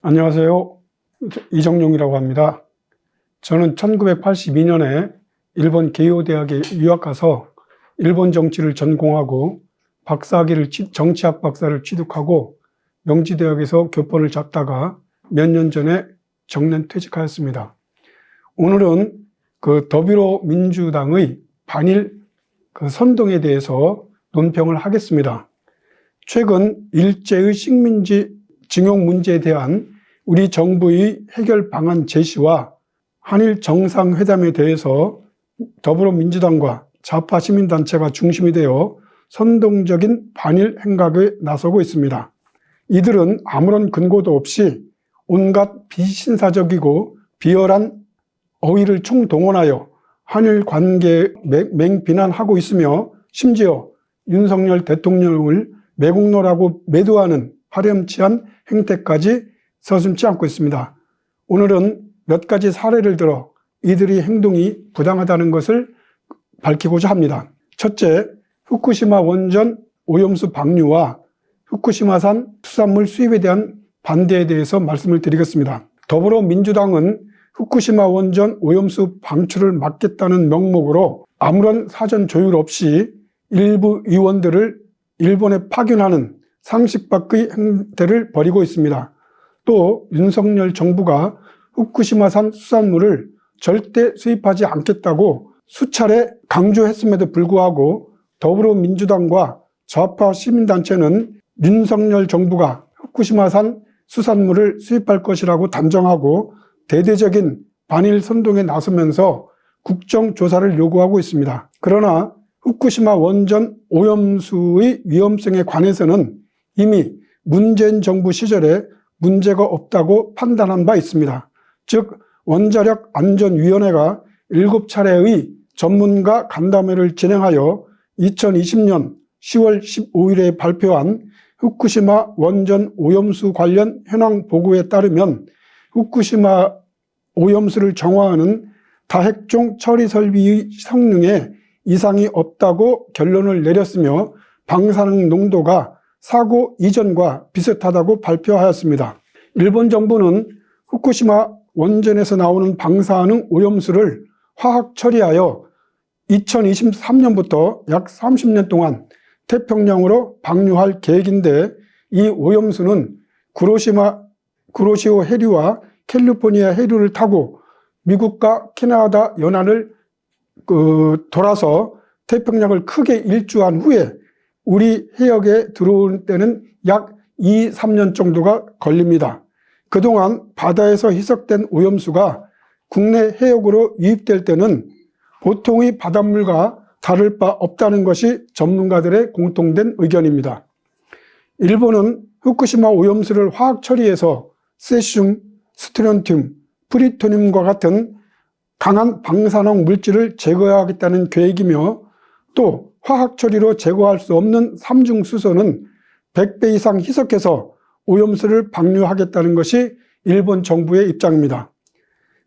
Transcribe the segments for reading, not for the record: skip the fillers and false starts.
안녕하세요. 이정용이라고 합니다. 저는 1982년에 일본 게이오 대학에 유학 가서 일본 정치를 전공하고 박사학위를 정치학 박사를 취득하고 명지대학에서 교포를 잡다가 몇 년 전에 정년 퇴직하였습니다. 오늘은 더불어민주당의 반일 선동에 대해서 논평을 하겠습니다. 최근 일제의 식민지 징용 문제에 대한 우리 정부의 해결 방안 제시와 한일 정상회담에 대해서 더불어민주당과 좌파 시민단체가 중심이 되어 선동적인 반일 행각에 나서고 있습니다. 이들은 아무런 근거도 없이 온갖 비신사적이고 비열한 어휘를 총동원하여 한일 관계에 맹비난하고 있으며 심지어 윤석열 대통령을 매국노라고 매도하는 파렴치한 행태까지 서슴지 않고 있습니다. 오늘은 몇 가지 사례를 들어 이들의 행동이 부당하다는 것을 밝히고자 합니다. 첫째, 후쿠시마 원전 오염수 방류와 후쿠시마산 수산물 수입에 대한 반대에 대해서 말씀을 드리겠습니다. 더불어민주당은 후쿠시마 원전 오염수 방출을 막겠다는 명목으로 아무런 사전 조율 없이 일부 의원들을 일본에 파견하는 상식 밖의 행태를 벌이고 있습니다. 또 윤석열 정부가 후쿠시마산 수산물을 절대 수입하지 않겠다고 수차례 강조했음에도 불구하고 더불어민주당과 좌파 시민단체는 윤석열 정부가 후쿠시마산 수산물을 수입할 것이라고 단정하고 대대적인 반일 선동에 나서면서 국정조사를 요구하고 있습니다. 그러나 후쿠시마 원전 오염수의 위험성에 관해서는 이미 문재인 정부 시절에 문제가 없다고 판단한 바 있습니다. 즉 원자력안전위원회가 7차례의 전문가 간담회를 진행하여 2020년 10월 15일에 발표한 후쿠시마 원전 오염수 관련 현황 보고에 따르면 후쿠시마 오염수를 정화하는 다핵종 처리 설비의 성능에 이상이 없다고 결론을 내렸으며 방사능 농도가 사고 이전과 비슷하다고 발표하였습니다. 일본 정부는 후쿠시마 원전에서 나오는 방사능 오염수를 화학 처리하여 2023년부터 약 30년 동안 태평양으로 방류할 계획인데 이 오염수는 구로시오 해류와 캘리포니아 해류를 타고 미국과 캐나다 연안을 돌아서 태평양을 크게 일주한 후에 우리 해역에 들어올 때는 약 2, 3년 정도가 걸립니다. 그동안 바다에서 희석된 오염수가 국내 해역으로 유입될 때는 보통의 바닷물과 다를 바 없다는 것이 전문가들의 공통된 의견입니다. 일본은 후쿠시마 오염수를 화학 처리해서 세슘, 스트론튬, 프리토늄과 같은 강한 방사능 물질을 제거하겠다는 계획이며 또 화학 처리로 제거할 수 없는 삼중수소는 100배 이상 희석해서 오염수를 방류하겠다는 것이 일본 정부의 입장입니다.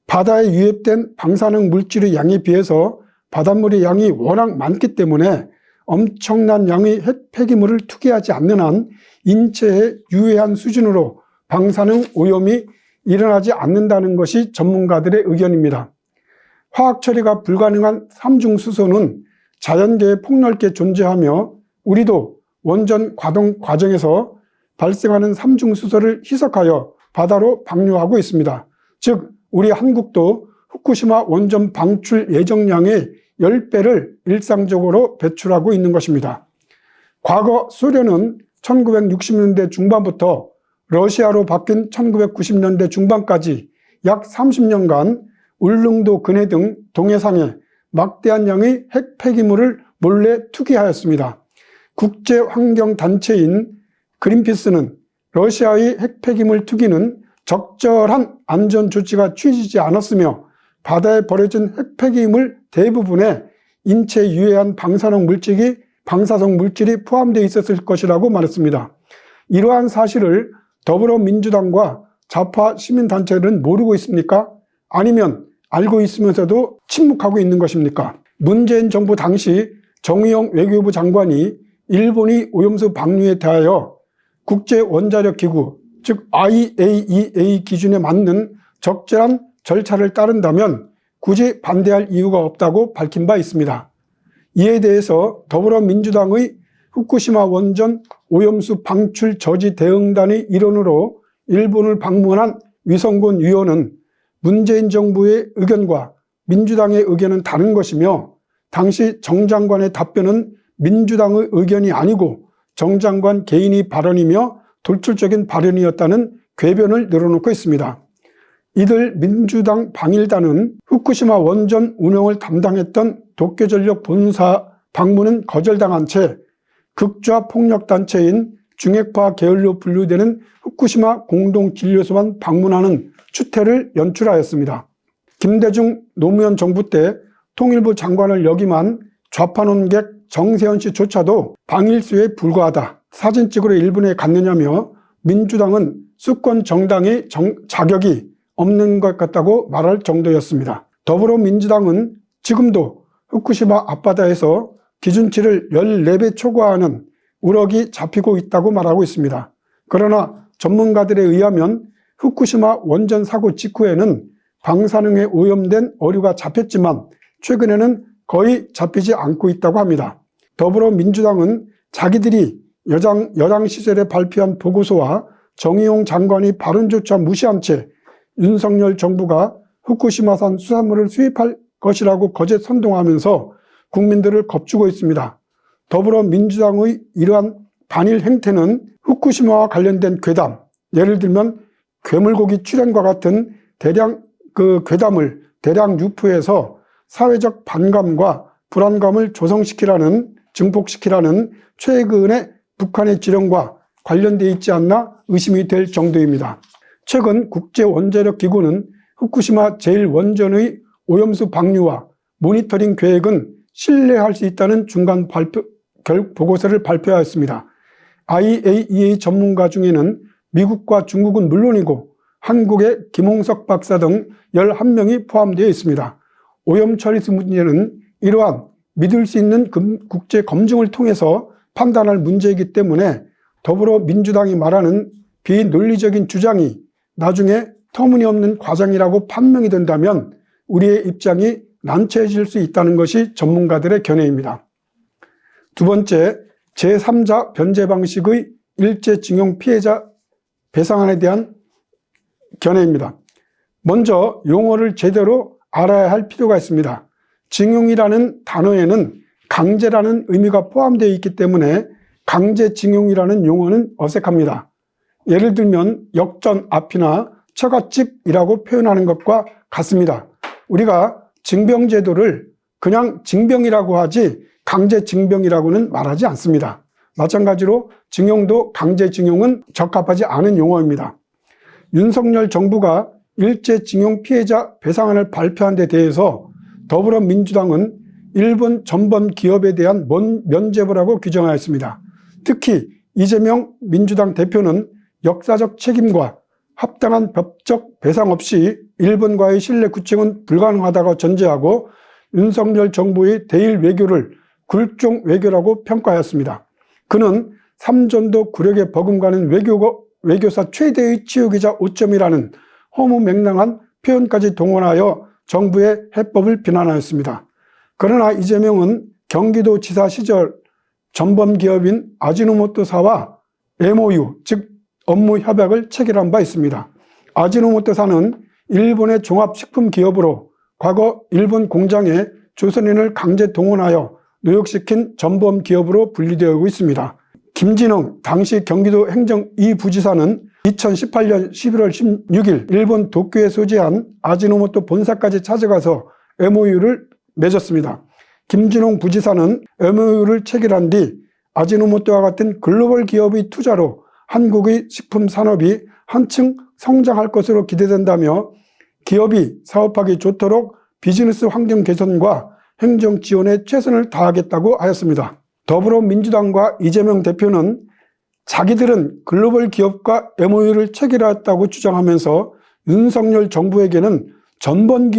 바다에 유입된 방사능 물질의 양에 비해서 바닷물의 양이 워낙 많기 때문에 엄청난 양의 핵 폐기물을 투기하지 않는 한 인체에 유해한 수준으로 방사능 오염이 일어나지 않는다는 것이 전문가들의 의견입니다. 화학 처리가 불가능한 삼중수소는 자연계에 폭넓게 존재하며 우리도 원전 가동 과정에서 발생하는 삼중수소를 희석하여 바다로 방류하고 있습니다. 즉 우리 한국도 후쿠시마 원전 방출 예정량의 10배를 일상적으로 배출하고 있는 것입니다. 과거 소련은 1960년대 중반부터 러시아로 바뀐 1990년대 중반까지 약 30년간 울릉도 근해 등 동해상에 막대한 양의 핵 폐기물을 몰래 투기하였습니다. 국제환경단체인 그린피스는 러시아의 핵 폐기물 투기는 적절한 안전조치가 취해지지 않았으며 바다에 버려진 핵 폐기물 대부분에 인체에 유해한 방사성 물질이 포함되어 있었을 것이라고 말했습니다. 이러한 사실을 더불어민주당과 좌파 시민단체는 모르고 있습니까? 아니면 알고 있으면서도 침묵하고 있는 것입니까? 문재인 정부 당시 정의용 외교부 장관이 일본이 오염수 방류에 대하여 국제원자력기구 즉 IAEA 기준에 맞는 적절한 절차를 따른다면 굳이 반대할 이유가 없다고 밝힌 바 있습니다. 이에 대해서 더불어민주당의 후쿠시마 원전 오염수 방출 저지 대응단의 일원으로 일본을 방문한 위성군 위원은 문재인 정부의 의견과 민주당의 의견은 다른 것이며 당시 정 장관의 답변은 민주당의 의견이 아니고 정 장관 개인의 발언이며 돌출적인 발언이었다는 궤변을 늘어놓고 있습니다. 이들 민주당 방일단은 후쿠시마 원전 운영을 담당했던 도쿄전력 본사 방문은 거절당한 채 극좌 폭력단체인 중핵파 계열로 분류되는 후쿠시마 공동진료소만 방문하는 추태를 연출하였습니다. 김대중 노무현 정부 때 통일부 장관을 역임한 좌파 논객 정세현 씨조차도 방일수에 불과하다. 사진 찍으러 일본에 갔느냐며 민주당은 수권 정당의 자격이 없는 것 같다고 말할 정도였습니다. 더불어민주당은 지금도 후쿠시마 앞바다에서 기준치를 14배 초과하는 우럭이 잡히고 있다고 말하고 있습니다. 그러나 전문가들에 의하면 후쿠시마 원전 사고 직후에는 방사능에 오염된 어류가 잡혔지만 최근에는 거의 잡히지 않고 있다고 합니다. 더불어민주당은 자기들이 여당 시절에 발표한 보고서와 정의용 장관이 발언조차 무시한 채 윤석열 정부가 후쿠시마산 수산물을 수입할 것이라고 거짓 선동하면서 국민들을 겁주고 있습니다. 더불어민주당의 이러한 반일 행태는 후쿠시마와 관련된 괴담, 예를 들면 괴물고기 출연과 같은 괴담을 대량 유포해서 사회적 반감과 불안감을 증폭시키라는 최근의 북한의 지령과 관련되어 있지 않나 의심이 될 정도입니다. 최근 국제원자력기구는 후쿠시마 제1원전의 오염수 방류와 모니터링 계획은 신뢰할 수 있다는 중간 보고서를 발표하였습니다. IAEA 전문가 중에는 미국과 중국은 물론이고 한국의 김홍석 박사 등 11명이 포함되어 있습니다. 오염 처리수 문제는 이러한 믿을 수 있는 국제 검증을 통해서 판단할 문제이기 때문에 더불어민주당이 말하는 비논리적인 주장이 나중에 터무니없는 과장이라고 판명이 된다면 우리의 입장이 난처해질 수 있다는 것이 전문가들의 견해입니다. 두 번째, 제3자 변제 방식의 일제징용 피해자 배상안에 대한 견해입니다. 먼저 용어를 제대로 알아야 할 필요가 있습니다. 징용이라는 단어에는 강제라는 의미가 포함되어 있기 때문에 강제징용이라는 용어는 어색합니다. 예를 들면 역전 앞이나 처갓집이라고 표현하는 것과 같습니다. 우리가 징병제도를 그냥 징병이라고 하지 강제징병이라고는 말하지 않습니다. 마찬가지로 징용도 강제징용은 적합하지 않은 용어입니다. 윤석열 정부가 일제징용 피해자 배상안을 발표한 데 대해서 더불어민주당은 일본 전범 기업에 대한 면죄부라고 규정하였습니다. 특히 이재명 민주당 대표는 역사적 책임과 합당한 법적 배상 없이 일본과의 신뢰 구축은 불가능하다고 전제하고 윤석열 정부의 대일 외교를 굴종 외교라고 평가하였습니다. 그는 삼전도 굴욕에 버금가는 외교사 최대의 치우기자 오점이라는 허무맹랑한 표현까지 동원하여 정부의 해법을 비난하였습니다. 그러나 이재명은 경기도지사 시절 전범기업인 아지노모토사와 MOU, 즉 업무 협약을 체결한 바 있습니다. 아지노모토사는 일본의 종합식품기업으로 과거 일본 공장에 조선인을 강제 동원하여 노역시킨 전범기업으로 분류되어 있습니다. 김진웅 당시 경기도 행정 2부지사는 2018년 11월 16일 일본 도쿄에 소재한 아지노모토 본사까지 찾아가서 MOU를 맺었습니다. 김진웅 부지사는 MOU를 체결한 뒤 아지노모토와 같은 글로벌 기업의 투자로 한국의 식품 산업이 한층 성장할 것으로 기대된다며 기업이 사업하기 좋도록 비즈니스 환경 개선과 행정 지원에 최선을 다하겠다고 하였습니다. 더불어민주당과 이재명 대표는 자기들은 글로벌 기업과 MOU를 체결했다고 주장하면서 윤석열 정부에게는 전범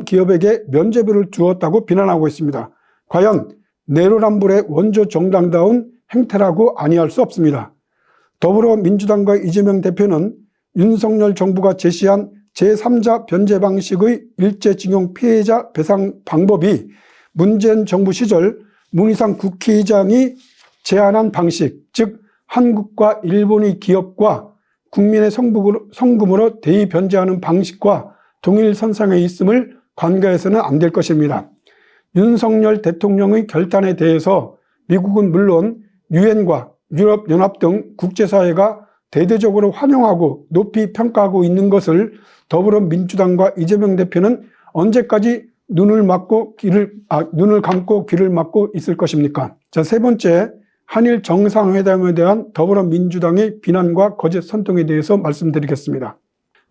기업에게 면죄부를 주었다고 비난하고 있습니다. 과연 내로남불의 원조 정당다운 행태라고 아니할 수 없습니다. 더불어민주당과 이재명 대표는 윤석열 정부가 제시한 제3자 변제 방식의 일제징용 피해자 배상 방법이 문재인 정부 시절 문희상 국회의장이 제안한 방식, 즉 한국과 일본의 기업과 국민의 성금으로 대의 변제하는 방식과 동일선상에 있음을 간과해서는 안 될 것입니다. 윤석열 대통령의 결단에 대해서 미국은 물론 유엔과 유럽연합 등 국제사회가 대대적으로 환영하고 높이 평가하고 있는 것을 더불어민주당과 이재명 대표는 언제까지 눈을 감고 귀를 막고 있을 것입니까? 자, 세 번째, 한일 정상회담에 대한 더불어민주당의 비난과 거짓 선동에 대해서 말씀드리겠습니다.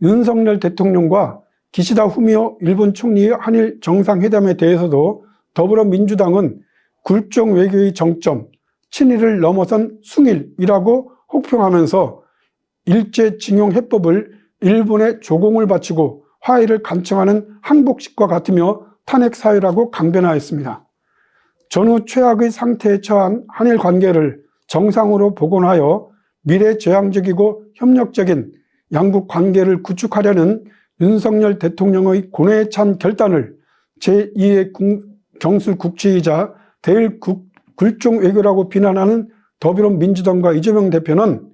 윤석열 대통령과 기시다 후미오 일본 총리의 한일 정상회담에 대해서도 더불어민주당은 굴종 외교의 정점, 친일을 넘어선 숭일이라고 혹평하면서 일제징용 해법을 일본에 조공을 바치고 화해를 간청하는 항복식과 같으며 탄핵사유라고 강변하였습니다. 전후 최악의 상태에 처한 한일 관계를 정상으로 복원하여 미래지향적이고 협력적인 양국 관계를 구축하려는 윤석열 대통령의 고뇌에 찬 결단을 제2의 경술 국치이자 대일 굴종 외교라고 비난하는 더불어민주당과 이재명 대표는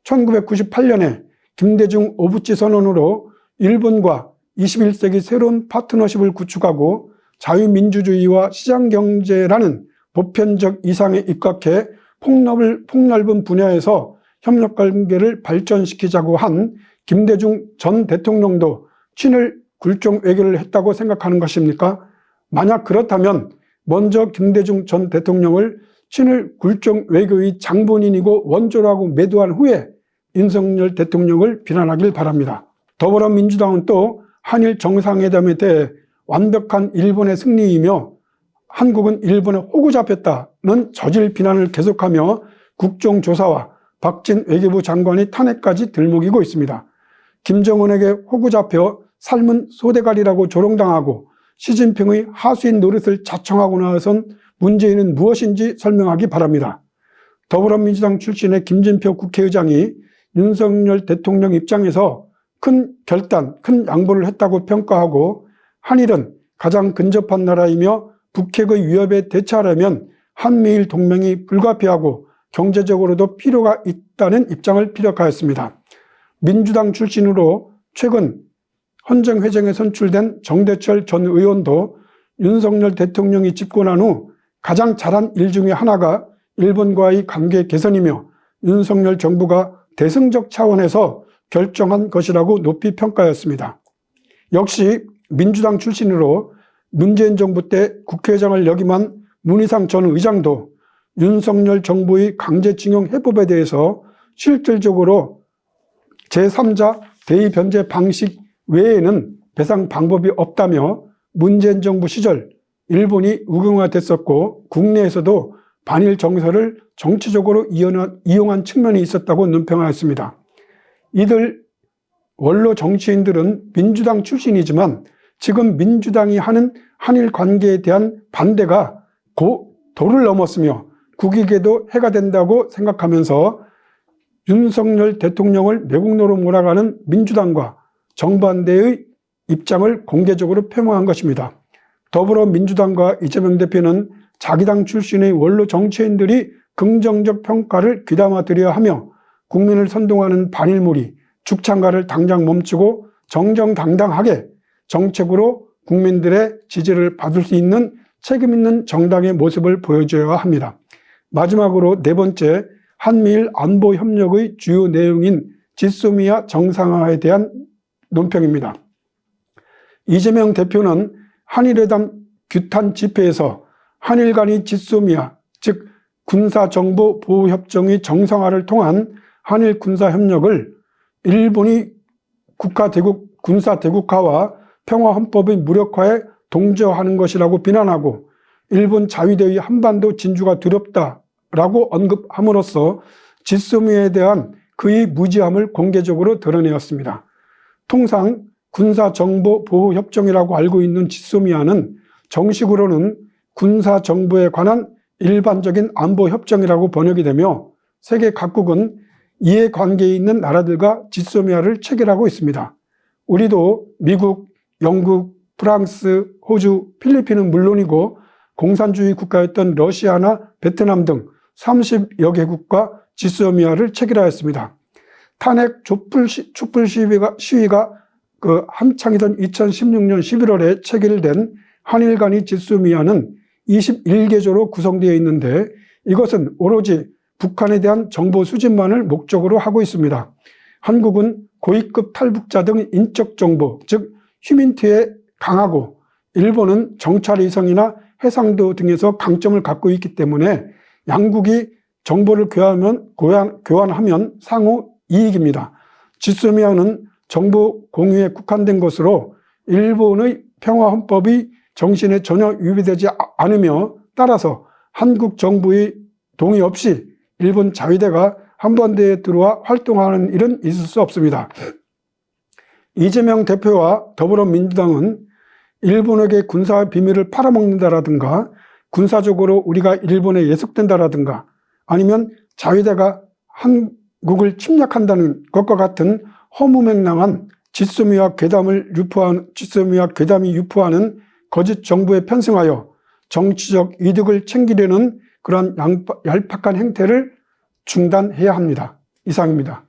1998년에 김대중 오부치 선언으로 일본과 21세기 새로운 파트너십을 구축하고 자유민주주의와 시장경제라는 보편적 이상에 입각해 폭넓은 분야에서 협력관계를 발전시키자고 한 김대중 전 대통령도 친일 굴종 외교를 했다고 생각하는 것입니까? 만약 그렇다면 먼저 김대중 전 대통령을 친일 굴종 외교의 장본인이고 원조라고 매도한 후에 윤석열 대통령을 비난하길 바랍니다. 더불어민주당은 또 한일 정상회담에 대해 완벽한 일본의 승리이며 한국은 일본에 호구 잡혔다는 저질 비난을 계속하며 국정조사와 박진 외교부 장관의 탄핵까지 들먹이고 있습니다. 김정은에게 호구 잡혀 삶은 소대가리라고 조롱당하고 시진핑의 하수인 노릇을 자청하고 나선 문재인은 무엇인지 설명하기 바랍니다. 더불어민주당 출신의 김진표 국회의장이 윤석열 대통령 입장에서 큰 결단, 큰 양보를 했다고 평가하고 한일은 가장 근접한 나라이며 북핵의 위협에 대처하려면 한미일 동맹이 불가피하고 경제적으로도 필요가 있다는 입장을 피력하였습니다. 민주당 출신으로 최근 헌정회장에 선출된 정대철 전 의원도 윤석열 대통령이 집권한 후 가장 잘한 일 중에 하나가 일본과의 관계 개선이며 윤석열 정부가 대승적 차원에서 결정한 것이라고 높이 평가했습니다. 역시 민주당 출신으로 문재인 정부 때 국회의장을 역임한 문희상 전 의장도 윤석열 정부의 강제징용 해법에 대해서 실질적으로 제3자 대의변제 방식 외에는 배상 방법이 없다며 문재인 정부 시절 일본이 우경화됐었고 국내에서도 반일 정서를 정치적으로 이용한 측면이 있었다고 논평하였습니다. 이들 원로 정치인들은 민주당 출신이지만 지금 민주당이 하는 한일 관계에 대한 반대가 도를 넘었으며 국익에도 해가 된다고 생각하면서 윤석열 대통령을 매국노로 몰아가는 민주당과 정반대의 입장을 공개적으로 표명한 것입니다. 더불어민주당과 이재명 대표는 자기 당 출신의 원로 정치인들이 긍정적 평가를 귀담아 드려야 하며 국민을 선동하는 반일몰이, 죽창가를 당장 멈추고 정정당당하게 정책으로 국민들의 지지를 받을 수 있는 책임 있는 정당의 모습을 보여줘야 합니다. 마지막으로 네 번째, 한미일 안보협력의 주요 내용인 지소미아 정상화에 대한 논평입니다. 이재명 대표는 한일회담 규탄 집회에서 한일 간의 지소미아, 즉 군사정보보호협정의 정상화를 통한 한일 군사협력을 일본이 군사대국화와 평화헌법의 무력화에 동조하는 것이라고 비난하고 일본 자위대의 한반도 진주가 두렵다라고 언급함으로써 지소미아에 대한 그의 무지함을 공개적으로 드러내었습니다. 통상 군사정보보호협정이라고 알고 있는 지소미아는 정식으로는 군사정보에 관한 일반적인 안보협정이라고 번역이 되며 세계 각국은 이해관계에 있는 나라들과 지소미아를 체결하고 있습니다. 우리도 미국, 영국, 프랑스, 호주, 필리핀은 물론이고 공산주의 국가였던 러시아나 베트남 등 30여 개국과 지소미아를 체결하였습니다. 탄핵 촛불 시위가 한창이던 2016년 11월에 체결된 한일 간의 지소미아는 21개조로 구성되어 있는데 이것은 오로지 북한에 대한 정보 수집만을 목적으로 하고 있습니다. 한국은 고위급 탈북자 등 인적 정보, 즉 휴민트에 강하고 일본은 정찰 위성이나 해상도 등에서 강점을 갖고 있기 때문에 양국이 정보를 교환하면 상호 이익입니다. 지소미아는 정보 공유에 국한된 것으로 일본의 평화헌법의 정신에 전혀 위배되지 않으며 따라서 한국 정부의 동의 없이 일본 자위대가 한반도에 들어와 활동하는 일은 있을 수 없습니다. 이재명 대표와 더불어민주당은 일본에게 군사 비밀을 팔아먹는다라든가 군사적으로 우리가 일본에 예속된다라든가 아니면 자위대가 한국을 침략한다는 것과 같은 허무맹랑한 지소미아 괴담이 유포하는 거짓 정부에 편승하여 정치적 이득을 챙기려는 그러한 얄팍한 행태를 중단해야 합니다. 이상입니다.